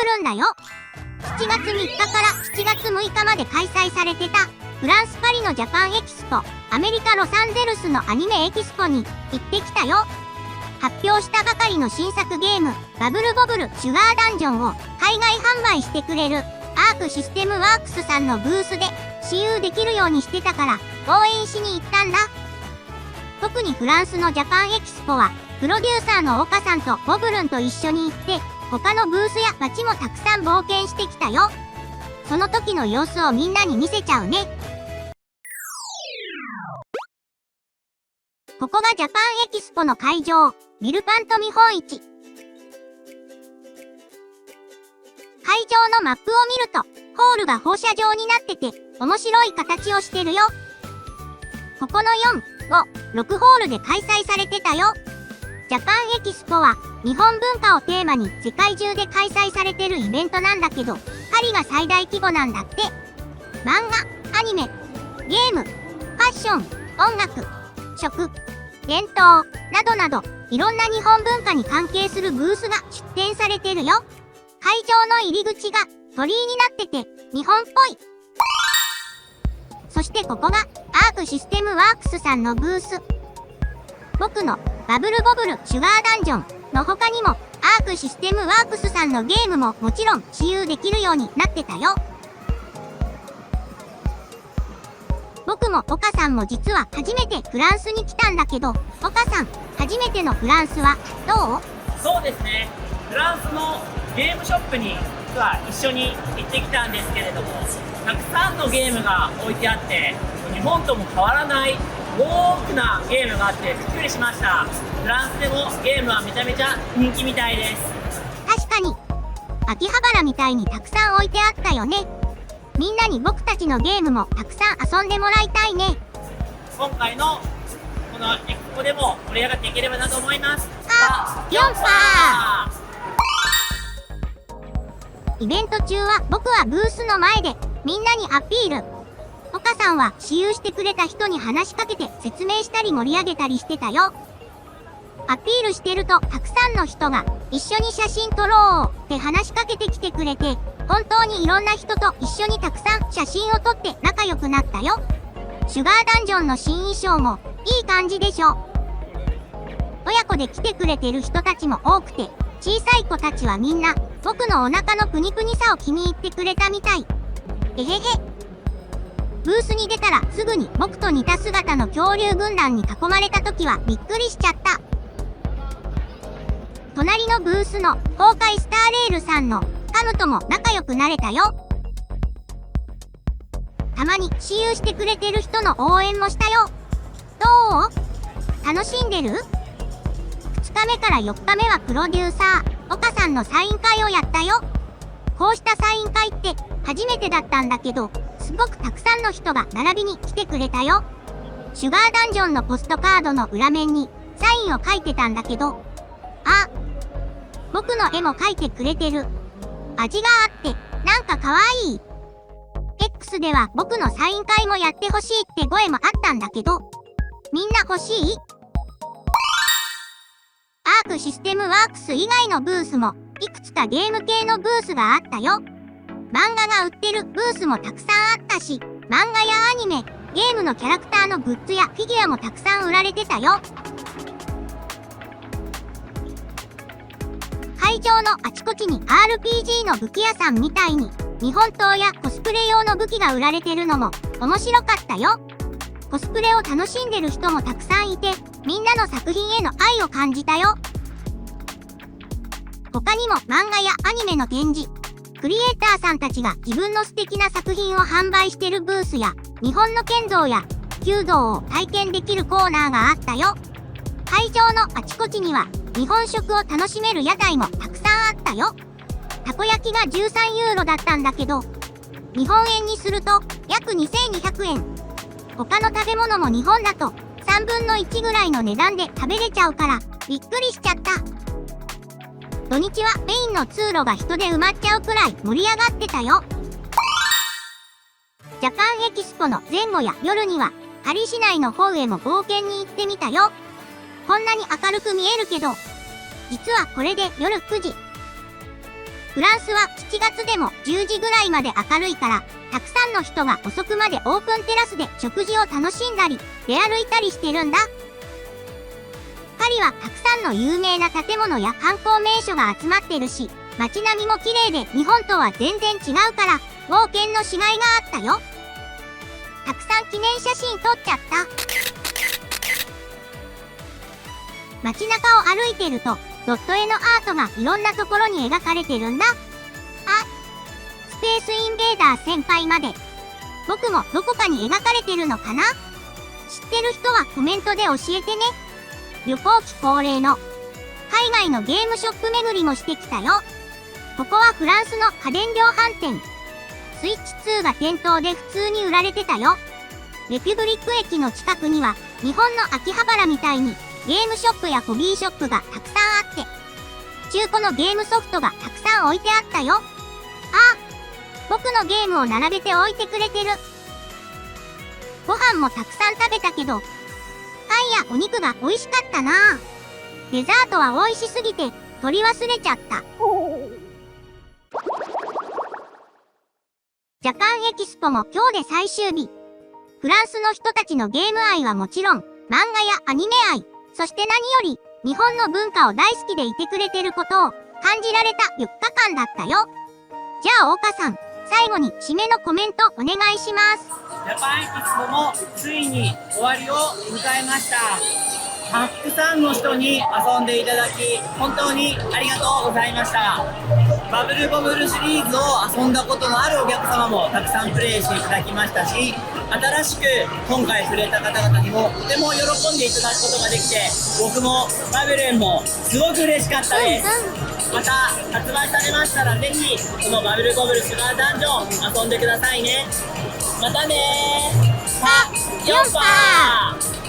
ルンだよ。7月3日から7月6日まで開催されてたフランス・パリのジャパンエキスポ、アメリカ・ロサンゼルスのアニメエキスポに行ってきたよ。発表したばかりの新作ゲーム、バブルボブルシュガーダンジョンを海外販売してくれるアークシステムワークスさんのブースで私有できるようにしてたから応援しに行ったんだ。特にフランスのジャパンエキスポはプロデューサーの岡さんとボブルンと一緒に行って他のブースや街もたくさん冒険してきたよ。その時の様子をみんなに見せちゃうね。ここがジャパンエキスポの会場、ビルパント見本市。会場のマップを見ると、ホールが放射状になってて、面白い形をしてるよ。ここの4、5、6ホールで開催されてたよ。ジャパンエキスポは、日本文化をテーマに世界中で開催されてるイベントなんだけど、パリが最大規模なんだって。漫画、アニメ、ゲーム、ファッション、音楽、食、伝統、などなど、いろんな日本文化に関係するブースが出展されてるよ。会場の入り口が鳥居になってて、日本っぽい。そしてここが、アークシステムワークスさんのブース。僕のバブルボブルシュガーダンジョンの他にも、アークシステムワークスさんのゲームももちろん私有できるようになってたよ。僕も岡さんも実は初めてフランスに来たんだけど、岡さん、初めてのフランスはどう？そうですね。フランスのゲームショップに実は一緒に行ってきたんですけれども、たくさんのゲームが置いてあって、日本とも変わらない多くなゲームがあってびっくりしました。フランスでもゲームはめちゃめちゃ人気みたいです。確かに、秋葉原みたいにたくさん置いてあったよね。みんなに僕たちのゲームもたくさん遊んでもらいたいね。今回のこのエキスポでも盛り上がっていければなと思います。4パーイベント中は僕はブースの前でみんなにアピール。岡さんは私有してくれた人に話しかけて説明したり盛り上げたりしてたよ。アピールしてるとたくさんの人が一緒に写真撮ろうって話しかけてきてくれて、本当にいろんな人と一緒にたくさん写真を撮って仲良くなったよ。シュガーダンジョンの新衣装もいい感じでしょ。親子で来てくれてる人たちも多くて、小さい子たちはみんな僕のお腹のプニプニさを気に入ってくれたみたい。えへへ。ブースに出たらすぐに僕と似た姿の恐竜軍団に囲まれた時はびっくりしちゃった。隣のブースの崩壊スターレールさんのカムとも仲良くなれたよ。たまに私有してくれてる人の応援もしたよ。どう？楽しんでる？ 2 日目から4日目はプロデューサー、岡さんのサイン会をやったよ。こうしたサイン会って初めてだったんだけど、すごくたくさんの人が並びに来てくれたよ。シュガーダンジョンのポストカードの裏面にサインを書いてたんだけど、あ、僕の絵も描いてくれてる。味があって、なんかかわいい。X では僕のサイン会もやってほしいって声もあったんだけど、みんな欲しい？アークシステムワークス以外のブースも、いくつかゲーム系のブースがあったよ。漫画が売ってるブースもたくさんあったし、漫画やアニメ、ゲームのキャラクターのグッズやフィギュアもたくさん売られてたよ。会場のあちこちに RPG の武器屋さんみたいに日本刀やコスプレ用の武器が売られてるのも面白かったよ。コスプレを楽しんでる人もたくさんいて、みんなの作品への愛を感じたよ。他にも漫画やアニメの展示、クリエイターさんたちが自分の素敵な作品を販売してるブースや、日本の剣道や弓道を体験できるコーナーがあったよ。会場のあちこちには日本食を楽しめる屋台もたくさんあったよ。たこ焼きが13ユーロだったんだけど、日本円にすると約2200円。他の食べ物も日本だと3分の1ぐらいの値段で食べれちゃうからびっくりしちゃった。土日はメインの通路が人で埋まっちゃうくらい盛り上がってたよ。ジャパンエキスポの前後や夜にはパリ市内の方へも冒険に行ってみたよ。こんなに明るく見えるけど、実はこれで夜9時。フランスは7月でも10時ぐらいまで明るいから、たくさんの人が遅くまでオープンテラスで食事を楽しんだり、出歩いたりしてるんだ。パリはたくさんの有名な建物や観光名所が集まってるし、街並みも綺麗で日本とは全然違うから、冒険のしがいがあったよ。たくさん記念写真撮っちゃった。街中を歩いてると、ドット絵のアートがいろんなところに描かれてるんだ。スペースインベーダー先輩まで。僕もどこかに描かれてるのかな？知ってる人はコメントで教えてね。旅行期恒例の海外のゲームショップ巡りもしてきたよ。ここはフランスの家電量販店。スイッチ2が店頭で普通に売られてたよ。レピュブリック駅の近くには日本の秋葉原みたいにゲームショップやホビーショップがたくさんあって、中古のゲームソフトがたくさん置いてあったよ。僕のゲームを並べて置いてくれてる。ご飯もたくさん食べたけど、パンやお肉が美味しかったな。デザートは美味しすぎて取り忘れちゃった。ジャパンエキスポも今日で最終日。フランスの人たちのゲーム愛はもちろん、漫画やアニメ愛、そして何より日本の文化を大好きでいてくれてることを感じられた4日間だったよ。じゃあ岡さん、最後に締めのコメントお願いします。ジャパンエキスポもついに終わりを迎えました。たくさんの人に遊んでいただき本当にありがとうございました。バブルボブルシリーズを遊んだことのあるお客様もたくさんプレイしていただきましたし、新しく今回触れた方々にもとても喜んでいただくことができて、僕もバブルンもすごく嬉しかったです。また発売されましたらぜひこのバブルボブルシュガーダンジョン遊んでくださいね。またねー。さよっぱー。